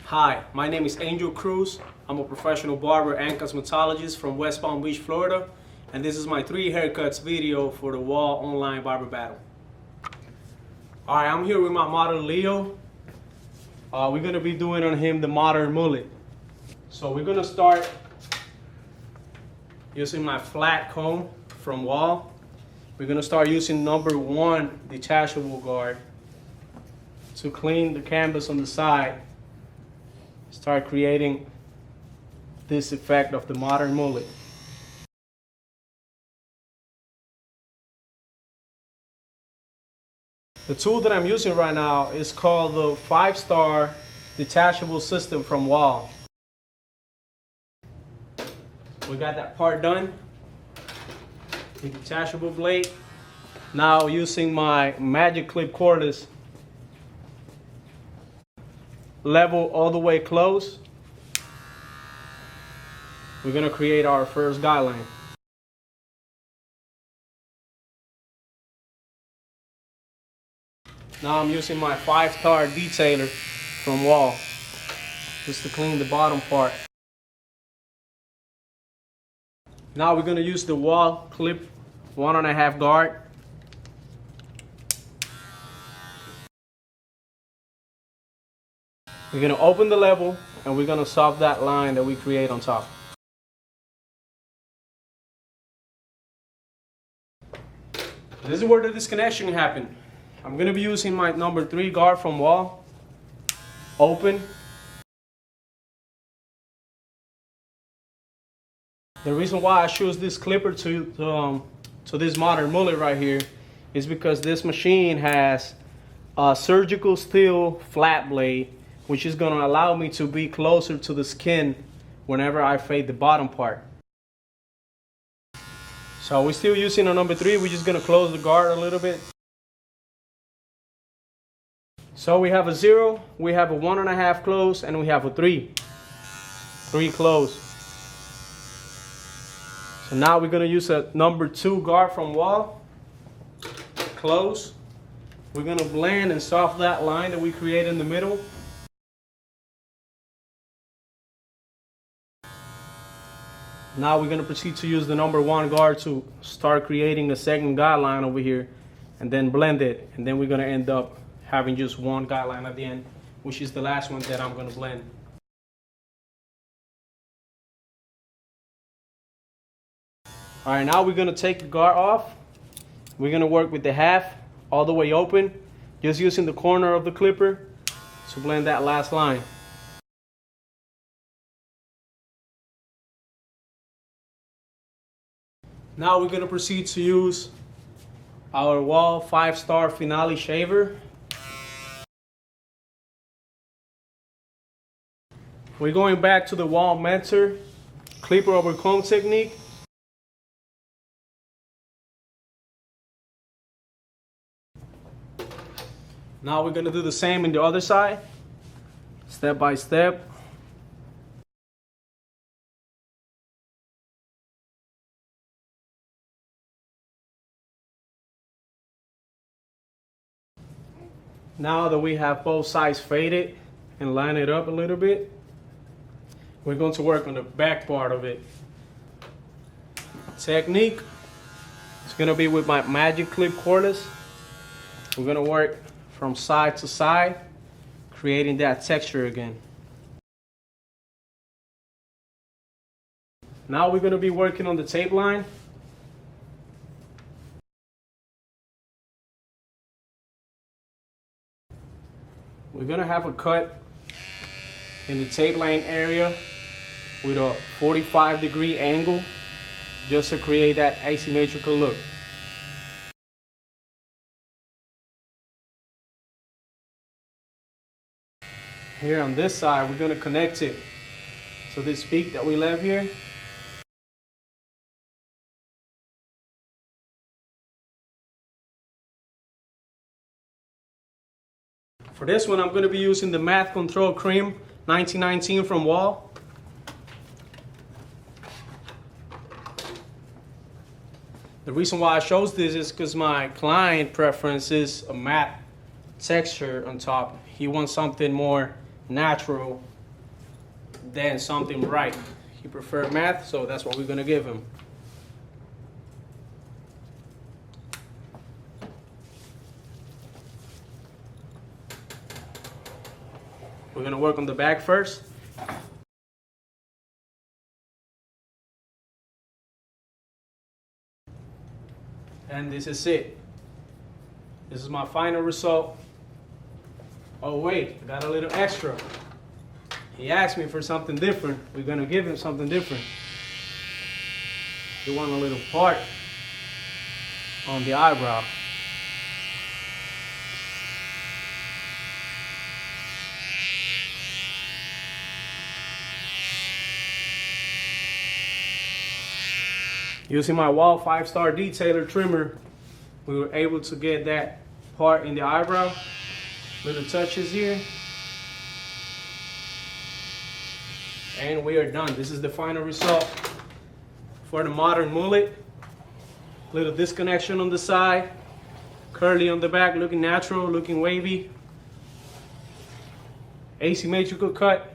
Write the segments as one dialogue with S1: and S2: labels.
S1: Hi, my name is Angel Cruz. I'm a professional barber and cosmetologist from West Palm Beach, Florida, and this is my 3 haircuts video for the Wahl Online Barber Battle. Alright, I'm here with my model Leo. We're going to be doing on him the modern mullet. So we're going to start using my flat comb from Wahl. We're going to start using number 1 detachable guard to clean the canvas on the side. Start creating this effect of the modern mullet. The tool that I'm using right now is called the 5-star detachable system from Wahl. We got that part done. The detachable blade. Now using my magic clip cordless, level all the way close. We're going to create our first guideline. Now I'm using my 5-star detailer from Wahl just to clean the bottom part. Now we're going to use the Wahl clip 1.5 guard. We're going to open the level and we're going to solve that line that we create on top. This is where the disconnection happened. I'm going to be using my number 3 guard from Wahl. Open. The reason why I chose this clipper to this modern mullet right here is because this machine has a surgical steel flat blade, which is going to allow me to be closer to the skin whenever I fade the bottom part. So we're still using a number 3. We're just going to close the guard a little bit. So we have a 0, we have a 1.5 close, and we have a 3. 3 close. So now we're going to use a number 2 guard from Wahl. Close. We're going to blend and soft that line that we created in the middle. Now we're going to proceed to use the number 1 guard to start creating a second guideline over here and then blend it. And then we're going to end up having just one guideline at the end, which is the last one that I'm going to blend. Alright, now we're going to take the guard off. We're going to work with the half all the way open, just using the corner of the clipper to blend that last line. Now we're going to proceed to use our Wahl 5-star finale shaver. We're going back to the Wahl Mentor clipper over comb technique. Now we're going to do the same in the other side, step by step. Now that we have both sides faded and line it up a little bit, we're going to work on the back part of it. Technique, it's going to be with my magic clip cordless. We're going to work from side to side, creating that texture again. Now we're going to be working on the tape line. We're going to have a cut in the tape line area with a 45-degree angle just to create that asymmetrical look. Here on this side, we're going to connect it to this peak that we left here. For this one, I'm going to be using the Math Control Cream 1919 from Wahl. The reason why I chose this is because my client preference is a matte texture on top. He wants something more natural than something right. He preferred math, so that's what we're gonna give him. We're gonna work on the back first. And this is it. This is my final result. Oh wait, I got a little extra. He asked me for something different. We're gonna give him something different. He want a little part on the eyebrow. Using my Wahl 5-star detailer trimmer, we were able to get that part in the eyebrow. Little touches here. And we are done. This is the final result for the modern mullet. Little disconnection on the side, curly on the back, looking natural, looking wavy. Asymmetrical cut.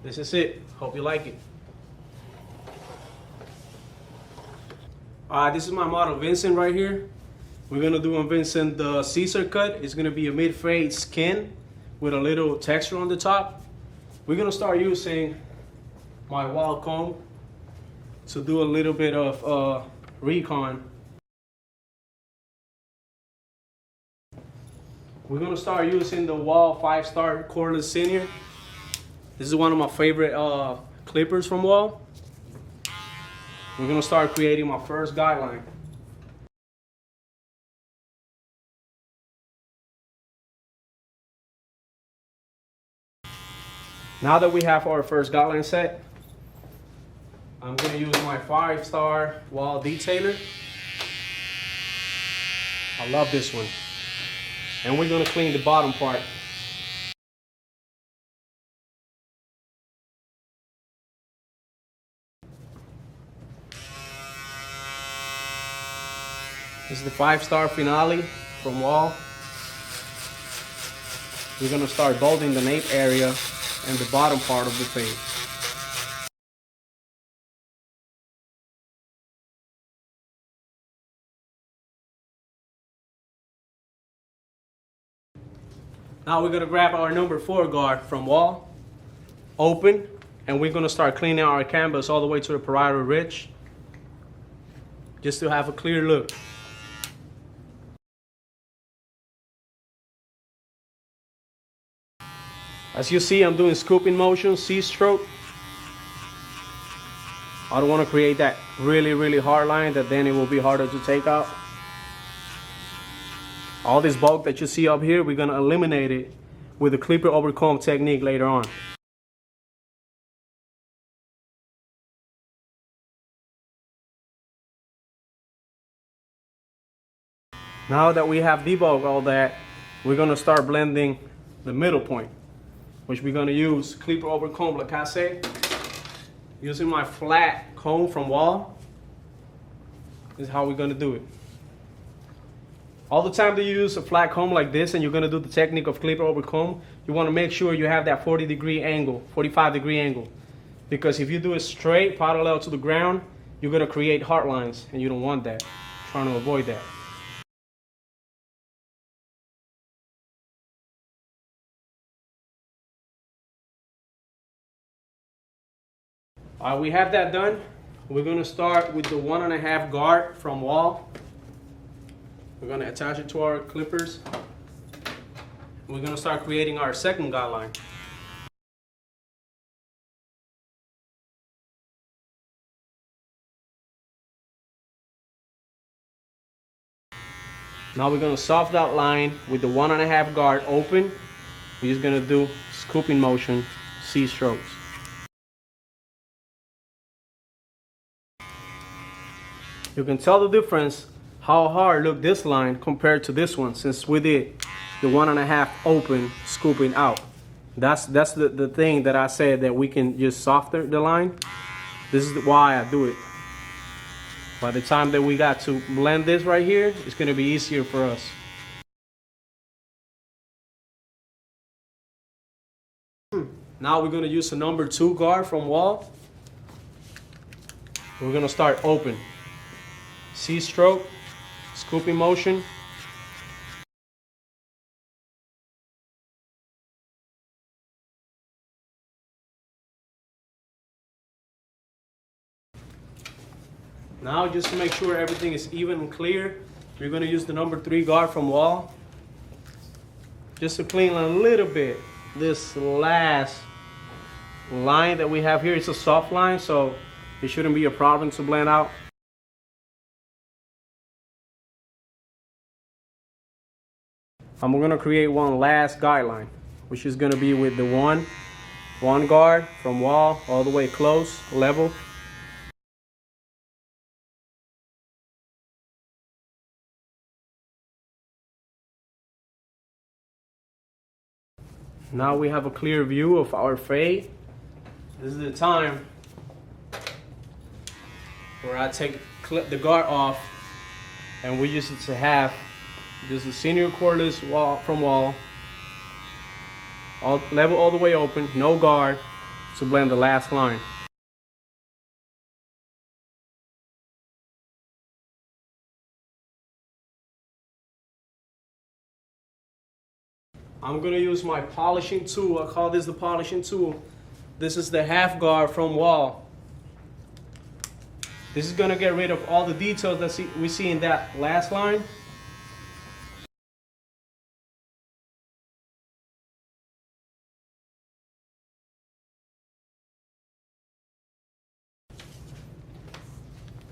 S1: This is it. Hope you like it. This is my model Vincent right here. We're gonna do on Vincent the Caesar cut. It's gonna be a mid-fade skin with a little texture on the top. We're gonna start using my Wahl comb to do a little bit of recon. We're gonna start using the Wahl 5-star cordless senior. This is one of my favorite clippers from Wahl. We're gonna start creating my first guideline. Now that we have our first guideline set, I'm gonna use my 5-star Wahl detailer. I love this one. And we're gonna clean the bottom part. This is the 5-star finale from Wahl. We're gonna start bolding the nape area and the bottom part of the fade. Now we're gonna grab our number 4 guard from Wahl, open, and we're gonna start cleaning our canvas all the way to the parietal ridge, just to have a clear look. As you see, I'm doing scooping motion, C-stroke. I don't want to create that really hard line that then it will be harder to take out. All this bulk that you see up here, we're going to eliminate it with the clipper over comb technique later on. Now that we have debulked all that, we're going to start blending the middle point, which we're gonna use clipper over comb, like I said. Using my flat comb from Wahl. This is how we're gonna do it. All the time that you use a flat comb like this and you're gonna do the technique of clipper over comb, you wanna make sure you have that 40-degree angle, 45-degree angle. Because if you do it straight, parallel to the ground, you're gonna create hard lines, and you don't want that. I'm trying to avoid that. All right, we have that done. We're gonna start with the 1.5 guard from Wahl. We're gonna attach it to our clippers. We're gonna start creating our second guideline. Now we're gonna soft that line with the 1.5 guard open. We're just gonna do scooping motion, C strokes. You can tell the difference how hard look this line compared to this one, since we did the 1.5 open scooping out. That's the thing that I said, that we can just soften the line. This is why I do it. By the time that we got to blend this right here, it's gonna be easier for us. Now we're gonna use the number 2 guard from Wahl. We're gonna start open. C-stroke, scooping motion. Now, just to make sure everything is even and clear, we're gonna use the number 3 guard from Wahl. Just to clean a little bit. This last line that we have here is a soft line, so it shouldn't be a problem to blend out. I'm gonna create one last guideline, which is gonna be with the one guard from Wahl all the way close, level. Now we have a clear view of our fade. This is the time where I clip the guard off, and we use it to have just the senior cordless from Wahl, level all the way open, no guard, to blend the last line. I'm gonna use my polishing tool. I call this the polishing tool. This is the half guard from Wahl. This is gonna get rid of all the details that we see in that last line.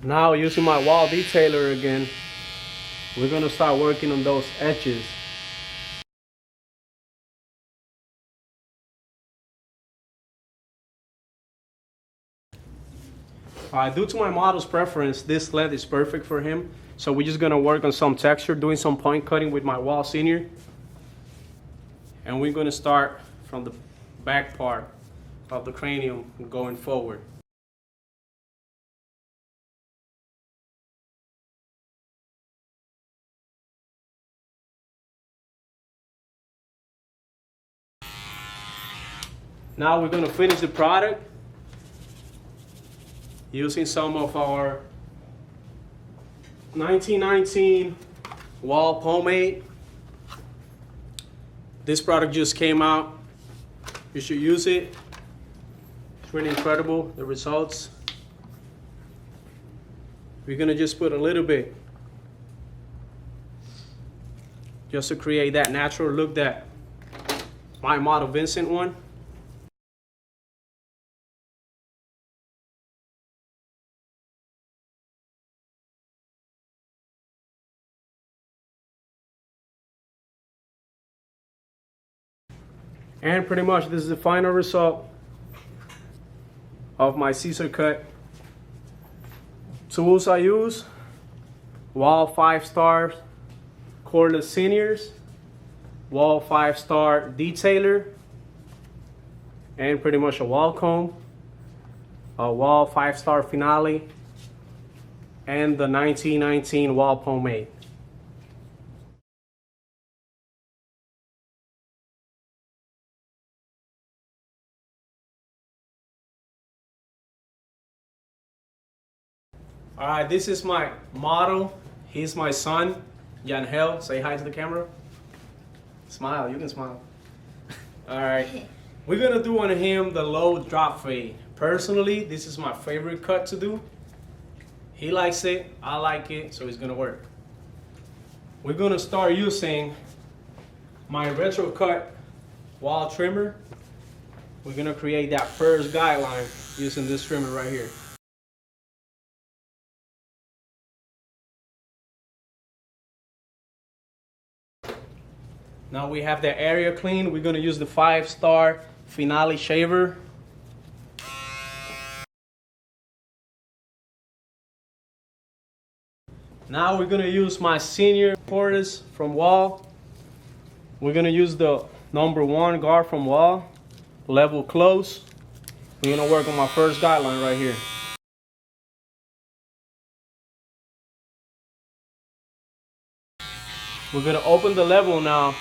S1: Now, using my Wahl detailer again, we're gonna start working on those edges. Due to my model's preference, this lead is perfect for him. So we're just gonna work on some texture, doing some point cutting with my Wahl Senior. And we're gonna start from the back part of the cranium going forward. Now we're gonna finish the product using some of our 1919 Wahl pomade. This product just came out. You should use it. It's really incredible, the results. We're gonna just put a little bit just to create that natural look that my model Vincent won. And pretty much this is the final result of my scissor cut. Tools I use: Wahl 5-star cordless seniors, Wahl 5-star detailer, and pretty much a Wahl comb, a Wahl 5-star finale, and the 1919 Wahl pomade. All right, this is my model. He's my son, Angel. Say hi to the camera. Smile, you can smile. All right, we're gonna do on him the low drop fade. Personally, this is my favorite cut to do. He likes it, I like it, so it's gonna work. We're gonna start using my retro cut Wahl trimmer. We're gonna create that first guideline using this trimmer right here. Now we have the area clean. We're gonna use the 5-star finale shaver. Now we're gonna use my senior cordless from Wahl. We're gonna use the number 1 guard from Wahl, level close. We're gonna work on my first guideline right here. We're gonna open the level now,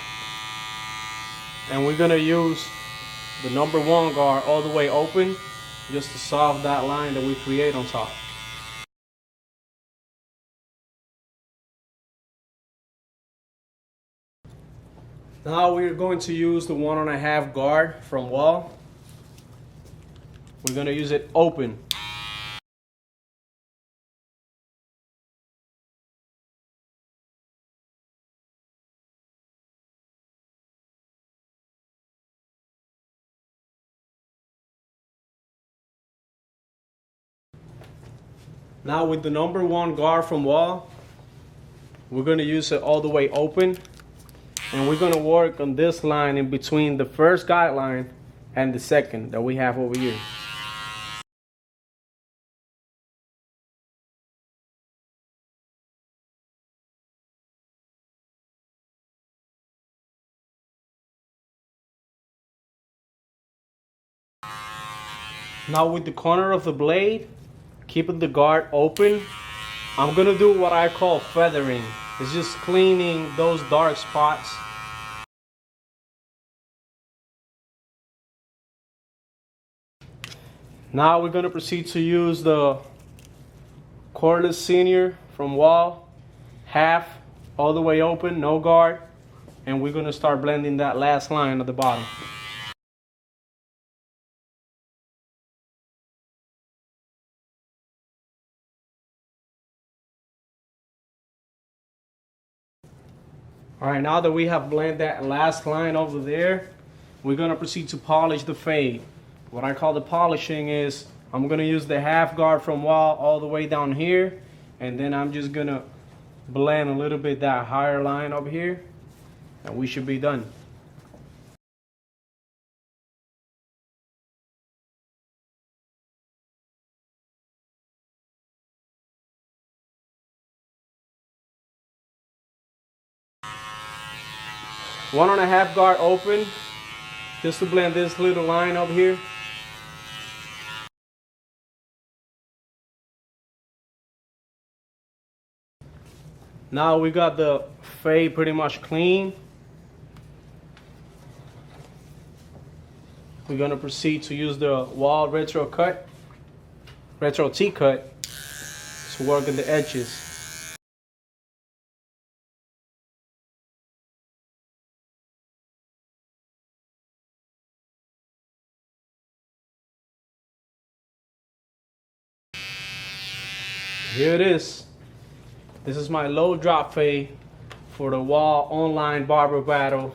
S1: and we're gonna use the #1 guard all the way open, just to solve that line that we create on top. Now we're going to use the 1.5 guard from Wahl. We're going to use it open. Now with the #1 guard from Wahl, we're going to use it all the way open, and we're going to work on this line in between the first guideline and the second that we have over here. Now with the corner of the blade, keeping the guard open, I'm gonna do what I call feathering. It's just cleaning those dark spots. Now we're gonna proceed to use the cordless senior from Wahl, half, all the way open, no guard, and we're gonna start blending that last line at the bottom. All right, now that we have blended that last line over there, we're gonna proceed to polish the fade. What I call the polishing is, I'm gonna use the half guard from Wahl all the way down here, and then I'm just gonna blend a little bit that higher line up here, and we should be done. One and a half guard open, just to blend this little line up here. Now we got the fade pretty much clean. We're gonna proceed to use the Wahl Retro T-cut to work in the edges. Here it is. This is my low drop fade for the Wahl Online Barber Battle